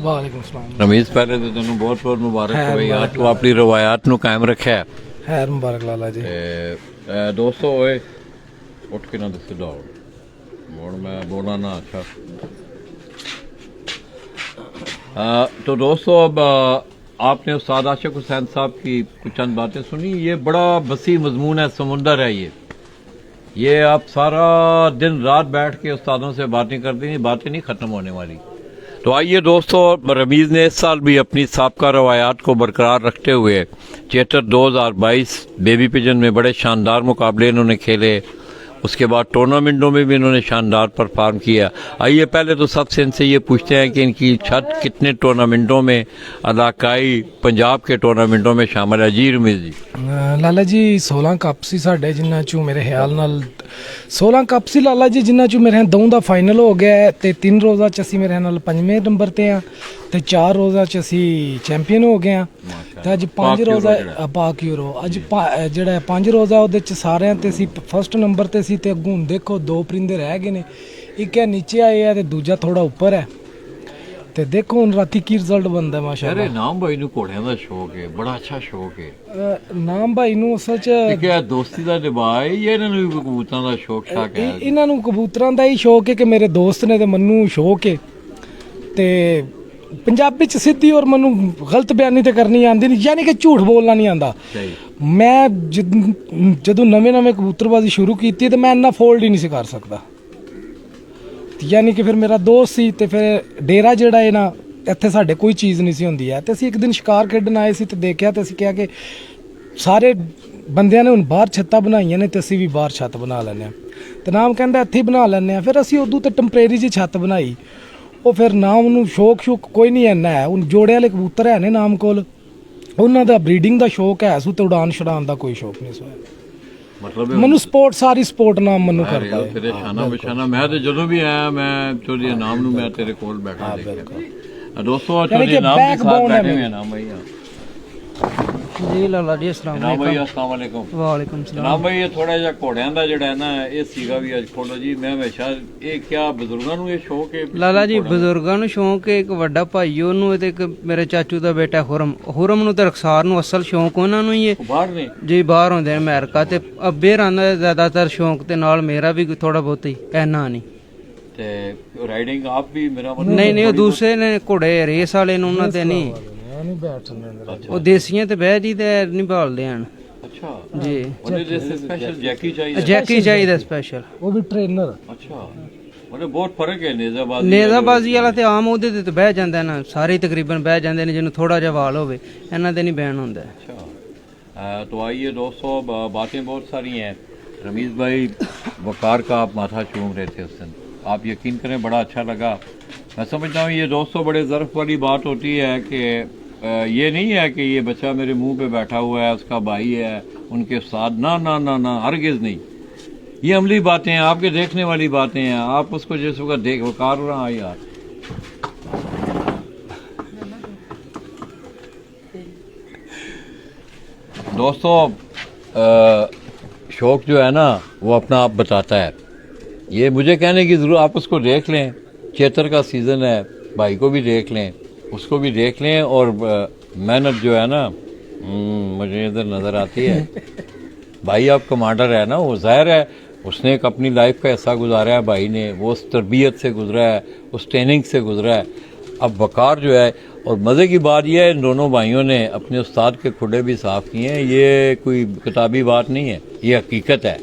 वालेकुम सलाम। रमीज पहले तो तेन बहुत बहुत मुबारक खैर हो यार, मुबारक तू अपनी रवायात नू कायम रखा है। खैर मुबारक लाला जी। दोस्तों ओए उठ के ना दस दौड़ और मैं बोला ना। अच्छा तो दोस्तों अब आपने उस्ताद आशिक हुसैन साहब की कुछ चंद बातें सुनी। ये बड़ा वसी मजमून है, समुंदर है ये आप सारा दिन रात बैठ के उस्तादों से बातें करते हैं, बातें नहीं ख़त्म होने वाली। तो आइए दोस्तों, रमीज़ ने इस साल भी अपनी साबका रवायात को बरकरार रखते हुए चेटर 2022 बेबी पिजन में बड़े शानदार मुकाबले इन्होंने खेले। उसके बाद टूर्नामेंटों में भी इन्होंने शानदार परफॉर्म किया। आइए पहले तो सबसे इनसे ये पूछते हैं कि इनकी छत कितने टूर्नामेंटों में, अदाकाई पंजाब के टूर्नामेंटों में शामिल है। जी रमीज़ जी। लाला जी 16 कप सी साढ़े, जिन्ना चू मेरे ख्याल नाल 16 कप सी लाला जी, जिन्ना चू मेरे दौं दा फाइनल हो गया है ते 3 रोज़ा च असी मेरे नाल 5वें नंबर ते हाँ ते 4 रोज़ा च असी चैंपियन हो गए हाँ ते अज 5 रोज़ा पाक यूरो अज जेड़ा 5 रोज़ा ओहदे च सारे ते असी फर्स्ट नंबर ते सी ते अगों देखो 2 परिंदे रह गए ने, एक है नीचे आए है ते दूजा थोड़ा ऊपर है ते देखो हुन राती की रिजल्ट बनदा है। माशाअल्लाह नाम भाई नू घोड़ियां दा शौक है, बड़ा अच्छा शौक है। नाम भाई नू असल च क्या दोस्ती दा निभा है या इन्हां नू कबूतरां दा शौक शाक है? इन्हां नू कबूतरां दा ही शौक है कि मेरे दोस्त ने ते मन्नू शौक है ते पंजाबी च सीधी और मन्नू गलत बयानी ते करनी आंदी नहीं, यानी कि झूठ बोलना नहीं आंदा। मैं जदों नਵੇਂ नਵੇਂ कबूतरबाजी शुरू की ते मैं इन्ना फोल्ड ही नहीं सी कर सकदा, यानी कि फिर मेरा दोस्त सी ते फिर डेरा जेड़ा है ना ਇੱਥੇ ਸਾਡੇ ਕੋਈ ਚੀਜ਼ ਨਹੀਂ ਸੀ ਹੁੰਦੀ ਹੈ ਤੇ ਅਸੀਂ ਇੱਕ ਦਿਨ ਸ਼ਿਕਾਰ ਖੇਡਣ ਆਏ ਸੀ ਤੇ ਦੇਖਿਆ ਤੇ ਅਸੀਂ ਕਿਹਾ ਕਿ ਸਾਰੇ ਬੰਦਿਆਂ ਨੇ ਹੁਣ ਬਾਹਰ ਛੱਤਾਂ ਬਣਾਈਆਂ ਨੇ ਤੇ ਅਸੀਂ ਵੀ ਬਾਹਰ ਛੱਤ ਬਣਾ ਲੈਂਦੇ ਹਾਂ ਤੇ ਨਾਮ ਕਹਿੰਦਾ ਇੱਥੇ ਹੀ ਬਣਾ ਲੈਂਦੇ ਹਾਂ। ਫਿਰ ਅਸੀਂ ਉਦੋਂ ਤੇ ਟੈਂਪਰੇਰੀ ਜਿਹੀ ਛੱਤ ਬਣਾਈ, ਉਹ ਫਿਰ ਨਾਮ ਨੂੰ ਸ਼ੌਕ ਕੋਈ ਨਹੀਂ ਇੰਨਾ ਹੈ। ਹੁਣ ਜੋੜੇ ਵਾਲੇ ਕਬੂਤਰ ਹੈ ਨੇ ਨਾਮ ਕੋਲ, ਉਹਨਾਂ ਦਾ ਬਰੀਡਿੰਗ ਦਾ ਸ਼ੌਕ ਹੈ ਸੂ ਤੇ ਉਡਾਨ ਛਡਾਉਣ ਦਾ ਕੋਈ ਸ਼ੌਕ ਨਹੀਂ ਸੋਇਆ। मतलब ਮੈਨੂੰ ਸਪੋਰਟ ਸਾਰੀ ਸਪੋਰਟ ਨਾਮ ਮੈਨੂੰ ਕਰਦਾ ਹੈ। तेरे शाना बशाना मैं तो ਜਦੋਂ भी आया मैं चौधरी नाम नू मैं तेरे कोल बैठा देखा। दोस्तों चौधरी नाम के साथ बैठे हुए हैं नाम भैया। जी लाला जी अस्सलाम वालेकुम। वालेकुम सलाम। नाम भाई ये थोड़ा ਜਿਹਾ ਘੋੜਿਆਂ ਦਾ ਜਿਹੜਾ ਹੈ ਨਾ ਇਹ ਸੀਗਾ ਵੀ ਅੱਜ ਖੋਲੋ ਜੀ। ਮੈਂ ਹਮੇਸ਼ਾ ਇਹ ਕਿਹਾ ਬਜ਼ੁਰਗਾਂ ਨੂੰ ਇਹ ਸ਼ੌਕ ਹੈ ਲਾਲਾ ਜੀ, ਬਜ਼ੁਰਗਾਂ ਨੂੰ ਸ਼ੌਂਕ ਹੈ। ਇੱਕ ਵੱਡਾ ਭਾਈ ਉਹਨੂੰ ਤੇ ਇੱਕ ਮੇਰੇ ਚਾਚੂ ਦਾ ਬੇਟਾ ਹੁਰਮ ਨੂੰ ਤੇ ਰਖਸਾਰ ਨੂੰ ਅਸਲ ਸ਼ੌਂਕ ਉਹਨਾਂ ਨੂੰ ਹੀ ਹੈ। ਬਾਹਰ ਨੇ ਜੀ, ਬਾਹਰ ਹੁੰਦੇ ਨੇ ਅਮਰੀਕਾ ਤੇ ਅੱਬੇ ਰਾਂ ਦਾ ਜ਼ਿਆਦਾਤਰ ਸ਼ੌਂਕ ਤੇ ਨਾਲ ਮੇਰਾ ਵੀ ਥੋੜਾ ਬਹੁਤ ਹੀ ਇੰਨਾ ਨਹੀਂ। ਤੇ ਰਾਈਡਿੰਗ ਆਪ ਵੀ ਮੇਰਾ ਨਹੀਂ ਉਹ ਦੂਸਰੇ ਨੇ ਘੋੜੇ ਰੇਸ ਵਾਲੇ ਨੂੰ ਉਹਨਾਂ ਤੇ ਨਹੀਂ ਉਹ ਦੇਸੀਆਂ ਤੇ ਬਹਿ ਜੀ ਤੇ ਨਹੀਂ ਭਾਲਦੇ ਹਨ। ਅੱਛਾ ਜੀ, ਉਹਦੇ ਦੇ ਸਪੈਸ਼ਲ ਜੈਕੀ ਚਾਹੀਦਾ ਸਪੈਸ਼ਲ, ਉਹ ਵੀ ਟ੍ਰੇਨਰ। ਅੱਛਾ ਉਹਦੇ ਬਹੁਤ ਫਰਕ ਹੈ ਨੇਜ਼ਾਬਾਜ਼ੀ ਵਾਲਾ ਤੇ ਆਮ ਉਹਦੇ ਤੇ ਬਹਿ ਜਾਂਦਾ ਨਾ, ਸਾਰੇ ਤਕਰੀਬਨ ਬਹਿ ਜਾਂਦੇ ਨੇ ਜਿਹਨੂੰ ਥੋੜਾ ਜਿਹਾ ਵਾਲ ਹੋਵੇ, ਇਹਨਾਂ ਤੇ ਨਹੀਂ ਬਹਿਣ ਹੁੰਦਾ। अच्छा तो आइए दोस्तों, बातें बहुत सारी हैं। रमीज़ भाई वकार का आप माथा चूम रहे थे उस दिन, आप यकीन करें बड़ा अच्छा लगा। मैं समझता हूँ ये दोस्तों बड़े ज़र्फ़ वाली बात होती है कि ये नहीं है कि ये बच्चा मेरे मुंह पे बैठा हुआ है, उसका भाई है, उनके साथ ना ना ना ना हरगिज़ नहीं। ये अमली बातें हैं, आपके देखने वाली बातें हैं। आप उसको जिस वक्त देख वकार रहा है यार। दोस्तों शौक जो है ना वो अपना आप बताता है। ये मुझे कहने की ज़रूरत, आप उसको देख लें। चेतर का सीज़न है, भाई को भी देख लें, उसको भी देख लें। और मेहनत जो है ना मुझे इधर नज़र आती है। भाई आप कमांडर है ना, वो ज़ाहिर है उसने एक अपनी लाइफ का ऐसा गुजारा है भाई ने, वो उस तरबियत से गुजरा है, उस ट्रेनिंग से गुजरा है। अब वकार जो है, और मज़े की बात यह है इन दोनों भाइयों ने अपने उस्ताद के खुडे भी साफ़ किए हैं। ये कोई किताबी बात नहीं है, ये हकीकत है।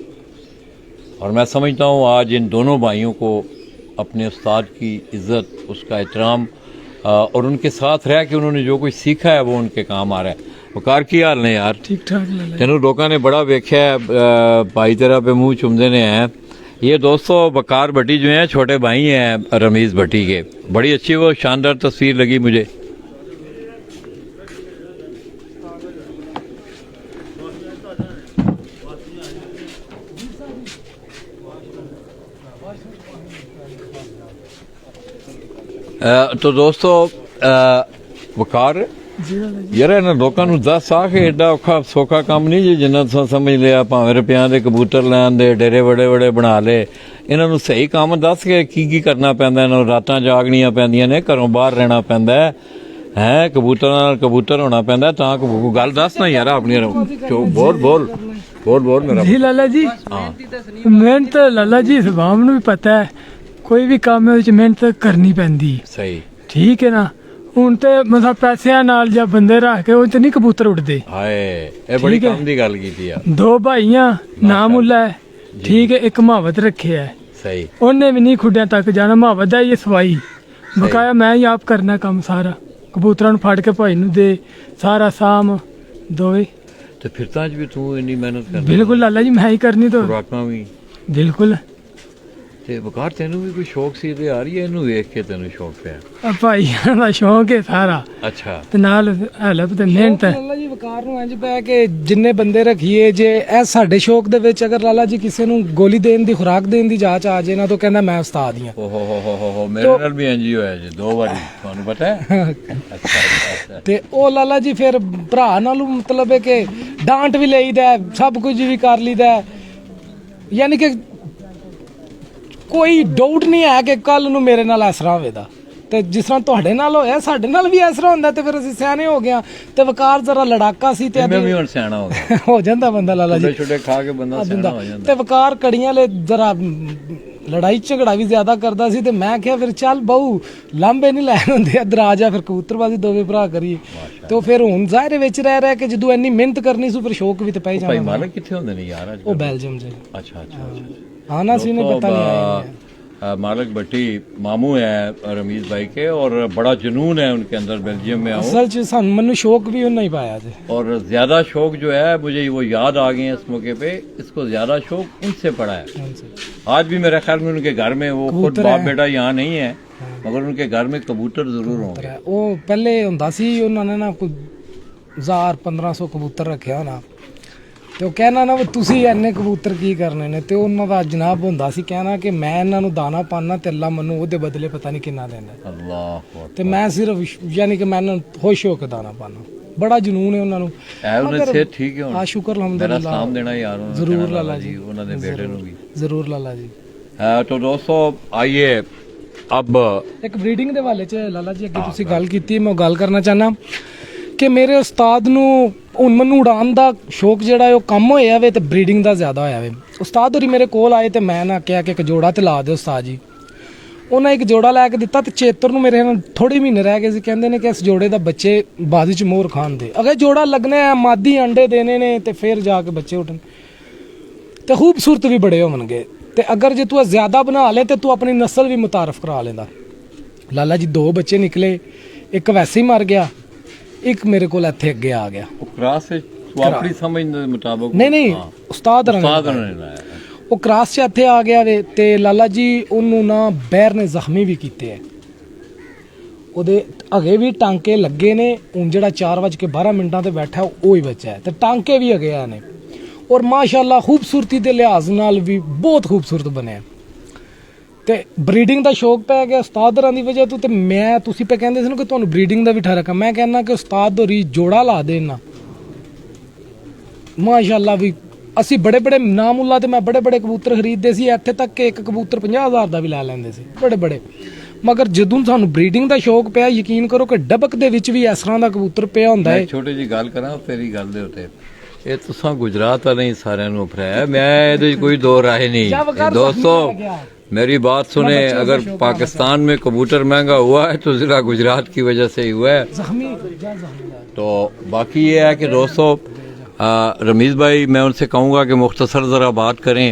और मैं समझता हूँ आज इन दोनों भाइयों को अपने उस्ताद की इज़्ज़त, उसका एहतराम और उनके साथ रह के उन्होंने जो कुछ सीखा है वो उनके काम आ रहा है। वकार की हाल ने यार? ठीक ठाक। तेनों लोगों ने बड़ा वेख्या है, भाई तेरा पे मुँह चुमदे ने हैं। ये दोस्तों वकार भट्टी जो हैं छोटे भाई हैं रमीज़ भट्टी के, बड़ी अच्छी वो शानदार तस्वीर लगी मुझे। तो दोस्तों वकार ਯਾਰ ਇਹਨਾਂ ਲੋਕਾਂ ਨੂੰ ਦੱਸ ਆ ਕਿ ਐਡਾ ਔਖਾ ਸੌਖਾ ਕੰਮ ਨਹੀਂ ਜੀ ਜਿੰਨਾ ਤੁਸੀਂ ਸਮਝ ਲਿਆ। ਭਾਵੇਂ ਰੁਪਿਆਂ ਦੇ ਕਬੂਤਰ ਲੈਣ ਦੇ ਡੇਰੇ ਬੜੇ ਬਣਾ ਲਏ। ਇਹਨਾਂ ਨੂੰ ਸਹੀ ਕੰਮ ਦੱਸ ਕੇ ਕੀ ਕਰਨਾ ਪੈਂਦਾ। ਇਹਨਾਂ ਨੂੰ ਰਾਤਾਂ ਜਾਗਣੀਆਂ ਪੈਂਦੀਆਂ ਨੇ, ਘਰੋਂ ਬਾਹਰ ਰਹਿਣਾ ਪੈਂਦਾ ਹੈ, ਕਬੂਤਰਾਂ ਨਾਲ ਕਬੂਤਰ ਹੋਣਾ ਪੈਂਦਾ ਤਾਂ ਗੱਲ ਦੱਸ ਨਾ ਯਾਰ ਆਪਣੀ। ਬੋਲ ਮੇਰਾ ਜੀ ਲਾਲਾ ਜੀ, ਮਿਹਨਤ ਲਾਲਾ ਜੀ ਸਵਾਮ ਨੂੰ ਵੀ ਪਤਾ ਹੈ, ਕੋਈ ਵੀ ਕੰਮ ਵਿੱਚ ਮਿਹਨਤ ਕਰਨੀ ਪੈਂਦੀ। ਸਹੀ ਠੀਕ ਹੈ ਨਾ। ਹੁਣ ਤੇ ਮਸਾ ਪੈਸਿਆਂ ਨਾਲ ਜਾਂ ਬੰਦੇ ਰੱਖ ਕੇ ਉਹ ਤੇ ਨਹੀਂ ਕਬੂਤਰ ਉੱਡਦੇ। ਹਾਏ ਇਹ ਬੜੀ ਕੰਮ ਦੀ ਗੱਲ ਕੀਤੀ ਆ। 2 ਭਾਈਆਂ ਨਾਮ ਮੁੱਲਾ ਹੈ, ਠੀਕ ਹੈ, ਇੱਕ ਮਹਾਵਤ ਰੱਖਿਆ ਹੈ। ਸਹੀ। ਉਹਨੇ ਵੀ ਨਹੀਂ ਖੁੱਡਿਆਂ ਤੱਕ ਜਾਣਾ, ਮਹਾਵਤ ਦਾ ਇਹ ਸਵਾਈ ਬਕਾਇਆ ਮੈਂ ਹੀ ਆਪ ਕਰਨਾ ਕੰਮ ਸਾਰਾ। ਕਬੂਤਰਾਂ ਨੂੰ ਫੜ ਕੇ ਭਾਈ ਨੂੰ ਦੇ, ਸਾਰਾ ਸਾਮ ਦੋਵੇਂ। ਤੇ ਫਿਰ ਤਾਂ ਵੀ ਤੂੰ ਇੰਨੀ ਮਿਹਨਤ ਕਰਦਾ। ਬਿਲਕੁਲ ਲਾਲਾ ਜੀ, ਮੈਂ ਹੀ ਕਰਨੀ ਤੋਂ ਖੁਰਾਕਾਂ ਵੀ। ਬਿਲਕੁਲ। ਤੇ ਵਕਾਰ ਤੈਨੂੰ ਵੀ ਕੋਈ ਸ਼ੌਕ ਸੀ ਤੇ ਆ ਰਹੀ ਹੈ ਇਹਨੂੰ ਵੇਖ ਕੇ ਤੈਨੂੰ ਸ਼ੌਕ ਪਿਆ? ਭਾਈਆਂ ਦਾ ਸ਼ੌਂਕ ਹੈ ਸਾਰਾ, ਅੱਛਾ। ਤੇ ਨਾਲ ਹੈਲਪ ਤੇ ਮਿਹਨਤ ਹੈ। ਲਾਲਾ ਜੀ ਵਕਾਰ ਨੂੰ ਇੰਜ ਪਿਆ ਕਿ ਜਿੰਨੇ ਬੰਦੇ ਰੱਖੀਏ, ਜੇ ਇਹ ਸਾਡੇ ਸ਼ੌਕ ਦੇ ਵਿੱਚ ਅਗਰ ਲਾਲਾ ਜੀ ਕਿਸੇ ਨੂੰ ਗੋਲੀ ਦੇਣ ਦੀ, ਖੁਰਾਕ ਦੇਣ ਦੀ ਜਾਂਚ ਆ ਜੇ ਨਾ, ਤਾਂ ਕਹਿੰਦਾ ਮੈਂ ਉਸਤਾਦ ਹੀ ਹਾਂ। ਓਹੋ ਮੇਰੇ ਨਾਲ ਵੀ ਇੰਜ ਹੀ ਹੋਇਆ ਜੀ 2 ਵਾਰੀ, ਤੁਹਾਨੂੰ ਪਤਾ ਹੈ। ਅੱਛਾ। ਤੇ ਉਹ ਲਾਲਾ ਜੀ ਫਿਰ ਭਰਾ ਨਾਲੋਂ ਮਤਲਬ ਹੈ ਕਿ ਡਾਂਟ ਵੀ ਲਈਦਾ, ਸਭ ਕੁਝ ਵੀ ਕਰ ਲਈਦਾ, ਯਾਨੀ ਕਿ ਕੋਈ ਡਾਊਟ ਨਹੀਂ ਹੈ ਕਿ ਕੱਲ ਨੂੰ ਮੇਰੇ ਨਾਲ ਇਸ ਤਰ੍ਹਾਂ ਹੋਵੇਗਾ। ਤੇ ਜਿਸ ਤਰ੍ਹਾਂ ਤੁਹਾਡੇ ਨਾਲ ਹੋਇਆ, ਸਾਡੇ ਨਾਲ ਵੀ ਇਸ ਤਰ੍ਹਾਂ ਹੁੰਦਾ। ਤੇ ਫਿਰ ਅਸੀਂ ਸਿਆਣੇ ਹੋ ਗਏ। ਤੇ ਵਕਾਰ ਜ਼ਰਾ ਲੜਾਕਾ ਸੀ ਤੇ ਮੈਂ ਵੀ ਹੁਣ ਸਿਆਣਾ ਹੋ ਗਿਆ। ਹੋ ਜਾਂਦਾ ਬੰਦਾ ਲਾਲਾ ਜੀ, ਛੋਟੇ ਖਾ ਕੇ ਬੰਦਾ ਸਿਆਣਾ ਹੋ ਜਾਂਦਾ। ਤੇ ਵਕਾਰ ਕੜੀਆਂ ਲੈ ਜ਼ਰਾ ਲੜਾਈ ਝਗੜਾ ਵੀ ਜ਼ਿਆਦਾ ਕਰਦਾ ਸੀ। ਤੇ ਮੈਂ ਕਿਹਾ ਫਿਰ ਚੱਲ ਬਹੂ ਲਾਂਬੇ ਨਹੀਂ ਲੈਣ ਹੁੰਦੇ, ਇੱਧਰ ਆ ਜਾ, ਫਿਰ ਕਬੂਤਰਬਾਜ਼ੀ ਦੋਵੇਂ ਭਰਾ ਕਰੀਏ। ਤੇ ਫਿਰ ਹੁਣ ਜ਼ਾਹਿਰ ਵਿੱਚ ਰਹਿ ਕੇ ਜਦੋਂ ਇੰਨੀ ਮਿਹਨਤ ਕਰਨੀ ਸੀ, ਫਿਰ ਸ਼ੌਕ ਵੀ ਤੇ ਪੈ ਜਾਣਾ। ਭਾਈ ਮਾਲਕ ਕਿੱਥੇ ਹੁੰਦੇ ਨੇ ਯਾਰ ਅੱਜ? ਉਹ ਬੈਲਜੀਅਮ ਚ। अच्छा। आना सी नहीं पता नहीं आया। मालक भट्टी मामू है रमीज भाई के, और बड़ा जुनून है उनके अंदर बेल्जियम में। असल च सन मनु शौक भी नहीं पाया थे, और ज्यादा शौक जो है मुझे वो याद आ गए हैं इस मौके पे। इसको ज्यादा शौक उनसे पड़ा है। आज भी मेरे ख्याल में उनके घर में, वो खुद बाप बेटा यहाँ नहीं है, मगर उनके घर में कबूतर जरूर होंगे। वो पहले हुंदा सी, उन्होंने ना कोई 1000-1500 कबूतर रखे होना। ਤੇ ਉਹ ਕਹਿਣਾ ਨਾ ਵੀ ਤੁਸੀਂ ਇੰਨੇ ਕਬੂਤਰ ਕੀ ਕਰਨੇ ਨੇ। ਤੇ ਉਹਨਾਂ ਦਾ ਜਨਾਬ ਹੁੰਦਾ ਸੀ ਕਹਿਣਾ ਕਿ ਮੈਂ ਇਹਨਾਂ ਨੂੰ ਦਾਣਾ ਪਾਣਾ ਤੇ ਅੱਲਾ ਮੈਨੂੰ ਉਹਦੇ ਬਦਲੇ ਪਤਾ ਨਹੀਂ ਕਿੰਨਾ ਦਿੰਦਾ। ਅੱਲਾਹ। ਤੇ ਮੈਂ ਸਿਰਫ ਯਾਨੀ ਕਿ ਮੈਂ ਇਹਨਾਂ ਨੂੰ ਖੁਸ਼ ਹੋ ਕੇ ਦਾਣਾ ਪਾਣਾ। ਬੜਾ ਜਨੂਨ ਹੈ ਉਹਨਾਂ ਨੂੰ। ਉਹਨਾਂ ਸੇ ਠੀਕ ਹੈ। ਹਾਂ ਸ਼ੁਕਰ ਅਲਹਮਦੁਲਿਲਾ। ਮੇਰਾ ਸਾਮ ਦੇਣਾ ਯਾਰ ਉਹਨਾਂ ਜ਼ਰੂਰ ਲਾਲਾ ਜੀ, ਉਹਨਾਂ ਦੇ ਬੇਟੇ ਨੂੰ ਵੀ ਜ਼ਰੂਰ ਲਾਲਾ ਜੀ। तो दोस्तों आइए अब ਇੱਕ ਬਰੀਡਿੰਗ ਦੇ ਹਵਾਲੇ 'ਚ ਲਾਲਾ ਜੀ ਅੱਗੇ ਤੁਸੀਂ ਗੱਲ ਕੀਤੀ, ਮੈਂ ਉਹ ਗੱਲ ਕਰਨਾ ਚਾਹਨਾ ਕਿ ਮੇਰੇ ਉਸਤਾਦ ਨੂੰ ਹੁਣ ਮੈਨੂੰ ਉਡਾਨ ਦਾ ਸ਼ੌਕ ਜਿਹੜਾ ਹੈ ਉਹ ਕੰਮ ਹੋਇਆ ਵੇ ਤੇ ਬਰੀਡਿੰਗ ਦਾ ਜ਼ਿਆਦਾ ਹੋਇਆ ਵੇ। ਉਸਤਾਦ ਹੋਰੀ ਮੇਰੇ ਕੋਲ ਆਏ ਤੇ ਮੈਂ ਨਾ ਕਿਹਾ ਕਿ ਇੱਕ ਜੋੜਾ ਤੇ ਲਾ ਦਿਓ ਉਸਤਾਦ ਜੀ। ਉਹਨਾਂ ਇੱਕ ਜੋੜਾ ਲੈ ਕੇ ਦਿੱਤਾ ਤੇ ਚੇਤਰ ਨੂੰ ਮੇਰੇ ਨਾਲ ਥੋੜੇ ਮਹੀਨੇ ਰਹਿ ਗਏ ਸੀ। ਕਹਿੰਦੇ ਨੇ ਕਿ ਇਸ ਜੋੜੇ ਦਾ ਬੱਚੇ ਬਾਜ਼ੀ 'ਚ ਮੋਹਰ ਖਾਣ ਦੇ, ਅਗਰ ਜੋੜਾ ਲੱਗਣਾ ਹੈ, ਮਾਦੀ ਅੰਡੇ ਦੇਣੇ ਨੇ ਤੇ ਫਿਰ ਜਾ ਕੇ ਬੱਚੇ ਉੱਠਣ ਤੇ ਖੂਬਸੂਰਤ ਵੀ ਬੜੇ ਹੋਣਗੇ। ਤੇ ਅਗਰ ਜੇ ਤੂੰ ਜ਼ਿਆਦਾ ਬਣਾ ਲੈ ਤੇ ਤੂੰ ਆਪਣੀ ਨਸਲ ਵੀ ਮੁਤਾਰਫ ਕਰਾ ਲੈਂਦਾ। ਲਾਲਾ ਜੀ 2 ਬੱਚੇ ਨਿਕਲੇ, ਇੱਕ ਵੈਸੇ ਹੀ ਮਰ ਗਿਆ, ਇੱਕ ਮੇਰੇ ਕੋਲ ਇੱਥੇ ਅੱਗੇ ਆ ਗਿਆ। क्रास से वो अपनी समझ के मुताबिक ਨਹੀਂ ਉਸਤਾਦ ਨੇ लाया। ਉਹ ਕ੍ਰਾਸ 'ਚ ਇੱਥੇ ਆ ਗਿਆ ਵੇ। ਤੇ ਲਾਲਾ ਜੀ ਉਹਨੂੰ ਨਾ ਬੈਰ ਨੇ ਜ਼ਖਮੀ ਵੀ ਕੀਤੇ ਐ, ਉਹਦੇ ਅਗੇ ਵੀ ਟਾਂਕੇ ਲੱਗੇ ਨੇ। ਹੁਣ ਜਿਹੜਾ 4:12 ਤੇ ਬੈਠਾ ਉਹ ਹੀ ਬੱਚਾ ਹੈ ਤੇ ਟਾਂਕੇ ਵੀ ਅਗੇ ਆ ਨੇ। ਔਰ ਮਾਸ਼ਾਅੱਲਾ ਖੂਬਸੂਰਤੀ ਦੇ ਲਿਹਾਜ਼ ਨਾਲ ਵੀ ਬਹੁਤ ਖੂਬਸੂਰਤ ਬਣਿਆ। ਤੇ ਬਰੀਡਿੰਗ ਦਾ ਸ਼ੌਕ ਪੈ ਗਿਆ ਉਸਤਾਦਰਾਂ ਦੀ ਵਜ੍ਹਾ ਤੋਂ। ਤੇ ਮੈਂ ਤੁਸੀਂ ਪੇ ਕਹਿੰਦੇ ਸੀ ਨਾ ਕਿ ਤੁਹਾਨੂੰ ਬਰੀਡਿੰਗ ਦਾ ਵੀ ਠਰਕ ਆ, ਮੈਂ ਕਹਿੰਦਾ ਕਿ ਉਸਤਾਦ ਹੋਰੀ ਜੋੜਾ ਲਾ ਦੇਣਾ ਮਾਸ਼ਾਅੱਲਾ ਵੀ। ਅਸੀਂ ਬੜੇ ਬੜੇ ਨਾਮੁੱਲਾ ਤੇ ਮੈਂ ਬੜੇ ਬੜੇ ਕਬੂਤਰ ਖਰੀਦਦੇ ਸੀ, ਇੱਥੇ ਤੱਕ ਕਿ ਇੱਕ ਕਬੂਤਰ 50,000 ਦਾ ਵੀ ਲੈ ਲੈਂਦੇ ਸੀ ਬੜੇ ਬੜੇ। ਮਗਰ ਜਦੋਂ ਸਾਨੂੰ ਬਰੀਡਿੰਗ ਦਾ ਸ਼ੌਕ ਪਿਆ, ਯਕੀਨ ਕਰੋ ਕਿ ਡਬਕ ਦੇ ਵਿੱਚ ਵੀ ਇਸ ਤਰ੍ਹਾਂ ਦਾ ਕਬੂਤਰ ਪਿਆ ਹੁੰਦਾ ਹੈ। ਛੋਟੀ ਜੀ ਗੱਲ ਕਰਾਂ ਤੇਰੀ ਗੱਲ ਦੇ ਉੱਤੇ, ਇਹ ਤੁਸੀਂ ਗੁਜਰਾਤ ਵਾਲੇ ਹੀ ਸਾਰਿਆਂ ਨੂੰ ਉਪਰਾਇਆ, ਮੈਂ ਇਹਦੇ ਕੋਈ ਦੋ ਰਾਏ नहीं। दोस्तों मेरी बात सुने, अगर पाकिस्तान में कबूतर महंगा हुआ है तो जिला गुजरात की वजह से ही हुआ है। तो बाकी ये है कि दोस्तों रमीज भाई, मैं उनसे कहूँगा कि मुख्तसर ज़रा बात करें।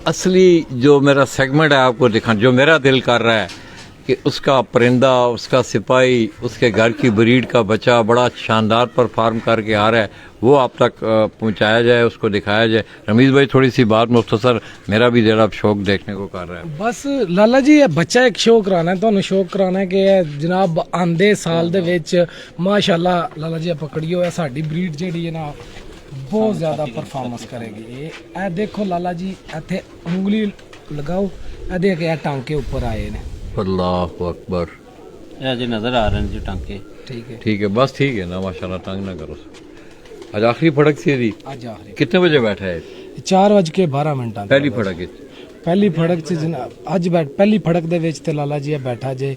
असली जो मेरा सेगमेंट है आपको दिखा, जो मेरा दिल कर रहा है कि उसका परिंदा, उसका सिपाही, उसके घर की ब्रीड का बच्चा बड़ा शानदार परफॉर्म करके आ रहा है, वो आप तक पहुंचाया जाए, उसको दिखाया जाए। रमीज भाई थोड़ी सी बात मुख्तसर, मेरा भी जरा शौक देखने को कर रहा है। बस लाला जी ये बच्चा एक शौक कराना है, ਤੁਹਾਨੂੰ ਸ਼ੌਕ ਕਰਾਣਾ ਹੈ ਕਿ ਜਨਾਬ ਆਂਦੇ ਸਾਲ ਦੇ ਵਿੱਚ ਮਾਸ਼ਾਅੱਲਾ ਲਾਲਾ ਜੀ ਪਕੜਿਓ ਹੈ ਸਾਡੀ ਬਰੀਡ ਜਿਹੜੀ ਹੈ ਨਾ ਬਹੁਤ ਜ਼ਿਆਦਾ ਪਰਫਾਰਮੈਂਸ ਕਰੇਗੀ। ਇਹ ਦੇਖੋ ਲਾਲਾ ਜੀ ਇੱਥੇ ਉਂਗਲੀ ਲਗਾਓ, ਇਹ ਦੇਖ ਇਹ ਟਾਂਕੇ ਉੱਪਰ ਆਏ ਨੇ। अल्लाह अकबर। ਇਹ ਅਜੇ ਨਜ਼ਰ ਆ ਰਹੇ ਨੇ ਜੀ ਟਾਂਕੇ। ठीक है, बस ठीक है ना, माशाल्लाह, तंग ना करो। आज आखिरी फड़क सी थी, ਅੱਜ ਆਖਰੀ कितने बजे बैठा है 4:12 पहली फड़क है? ਪਹਿਲੀ ਫੜਕ ਚ ਜਨਾਬ ਅੱਜ ਪਹਿਲੀ ਫੜਕ ਦੇ ਵਿੱਚ ਤੇ ਲਾਲਾ ਜੀ ਇਹ ਬੈਠਾ ਜੇ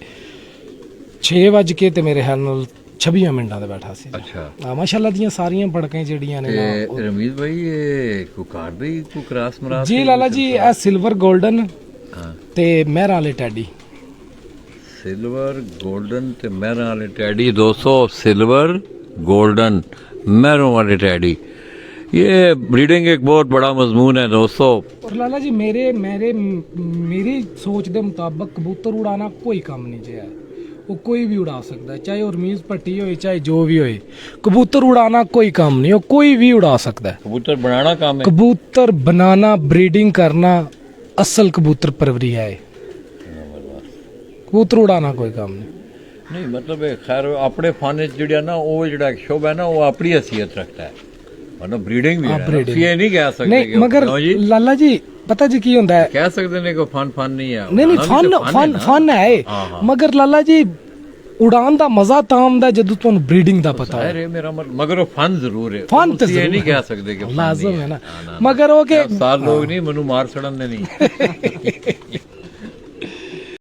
6 ਕੇ ਤੇ ਮੇਰੇ ਖਿਆਲ ਨਾਲ 26 ਮਿੰਟਾਂ ਤੇ ਬੈਠਾ ਸੀ। अच्छा, ਹਾਂ ਮਾਸ਼ਾਅੱਲਾ ਦੀਆਂ ਸਾਰੀਆਂ ਫੜਕਾਂ ਜਿਹੜੀਆਂ ਨੇ ਨਾ ते रमीज भाई ये कुकार भी को क्रॉस मरा ਜੀ ਲਾਲਾ ਜੀ ਇਹ ਸਿਲਵਰ 골ਡਨ हाँ, ਤੇ ਮਹਿਰਾਂ ਵਾਲੇ ਟੈਡੀ। सिल्वर गोल्डन ते महरों वाले टैडी। दोस्तों, सिल्वर गोल्डन महरों वाले टैडी, ये ब्रीडिंग एक बहुत बड़ा मजमून है दोस्तों। और लाला जी मेरी सोच ਦੇ ਮੁਤਾਬਕ ਕਬੂਤਰ ਉਡਾਣਾ ਕੋਈ ਕੰਮ ਨਹੀਂ ਜਿਹਾ ਉਹ ਕੋਈ ਵੀ ਉਡਾ ਸਕਦਾ ਹੈ, ਚਾਹੇ ਉਹ ਰਮੀਜ਼ ਪੱਟੀ ਹੋਏ ਚਾਹੇ ਜੋ ਵੀ ਹੋਏ, ਕਬੂਤਰ ਉਡਾਣਾ ਕੋਈ ਕੰਮ ਨਹੀਂ, ਉਹ ਕੋਈ ਵੀ ਉਡਾ ਸਕਦਾ ਹੈ। कबूतर बनाना काम है। कबूतर बनाना, ब्रीडिंग करना असल कबूतर परवरी है। कबूतर उड़ाना कोई काम नहीं। नहीं मतलब ये खैर अपने फाने जिहड़ा ना वो जिहड़ा शोभ है ना वो अपनी हैसियत रखता है, मतलब ब्रीडिंग भी है ना, breeding। ये नहीं कह सकते नहीं कि मगर क्यों जी लाला जी पता जी की होता है, कह सकते नहीं कि फन नहीं है। नहीं उड़ाना भी तो फन है ना। फन है हाँ, हाँ। मगर लाला जी उड़ान ਦਾ ਮਜ਼ਾ ਤਾਂ ਆਉਂਦਾ ਜਦੋਂ ਤੁਹਾਨੂੰ ਬਰੀਡਿੰਗ ਦਾ ਪਤਾ जाहिर ਹੈ। है मेरा मगर वो फन जरूर है। फन तो ये जरूर नहीं है। कह सकते कि फन लाजम नहीं है ना, हाँ, मगर वो के सार लोग नहीं मनु मार सड़न दे नहीं।